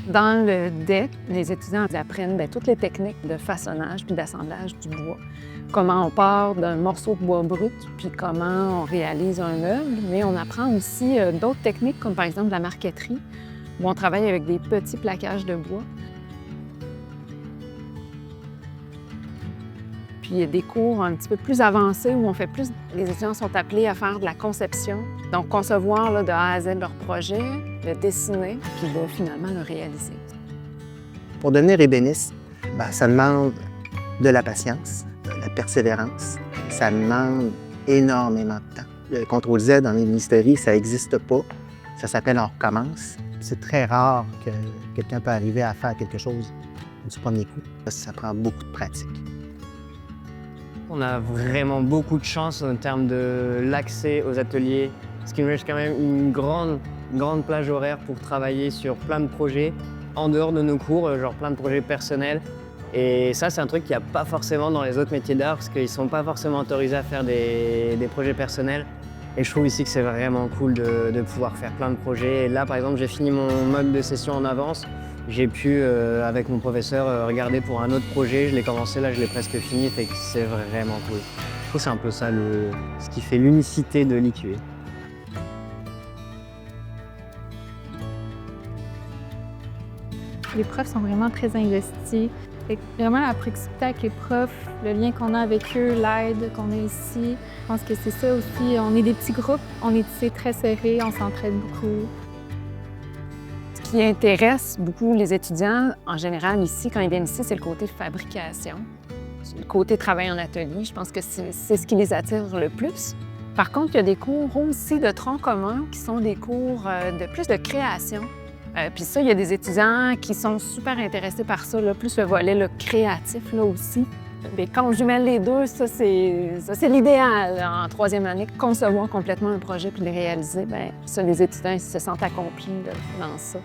Dans le DEC, les étudiants apprennent toutes les techniques de façonnage puis d'assemblage du bois. Comment on part d'un morceau de bois brut, puis comment on réalise un meuble. Mais on apprend aussi d'autres techniques, comme par exemple la marqueterie, où on travaille avec des petits plaquages de bois. Puis il y a des cours un petit peu plus avancés où on fait plus... Les étudiants sont appelés à faire de la conception, donc concevoir là, de A à Z leur projet, le dessiner, puis de finalement le réaliser. Pour devenir ébéniste, ça demande de la patience, de la persévérance. Ça demande énormément de temps. Le contrôle Z dans l'ébénisterie, ça n'existe pas. Ça s'appelle on recommence. C'est très rare que quelqu'un peut arriver à faire quelque chose du premier coup. Ça prend beaucoup de pratique. On a vraiment beaucoup de chance en termes de l'accès aux ateliers, ce qui nous laisse quand même une grande plage horaire pour travailler sur plein de projets en dehors de nos cours, genre plein de projets personnels. Et ça, c'est un truc qu'il n'y a pas forcément dans les autres métiers d'art parce qu'ils ne sont pas forcément autorisés à faire des projets personnels. Et je trouve ici que c'est vraiment cool de pouvoir faire plein de projets. Et là, par exemple, j'ai fini mon mode de session en avance. J'ai pu, avec mon professeur, regarder pour un autre projet. Je l'ai commencé, là, je l'ai presque fini, fait que c'est vraiment cool. Je trouve que c'est un peu ça ce qui fait l'unicité de l'IQE. Les profs sont vraiment très investis. Fait que vraiment, la proximité avec les profs, le lien qu'on a avec eux, l'aide qu'on a ici, je pense que c'est ça aussi. On est des petits groupes, on est tissés très serrés, on s'entraide beaucoup. Ce qui intéresse beaucoup les étudiants, en général, ici, quand ils viennent ici, c'est le côté fabrication, le côté travail en atelier. Je pense que c'est ce qui les attire le plus. Par contre, il y a des cours aussi de tronc commun qui sont des cours de plus de création. Puis ça, il y a des étudiants qui sont super intéressés par ça, là, plus le volet là, créatif là, aussi. Mais quand on jumelle les deux, ça c'est l'idéal en troisième année. Concevoir complètement un projet puis le réaliser, bien ça, les étudiants ils se sentent accomplis là, dans ça.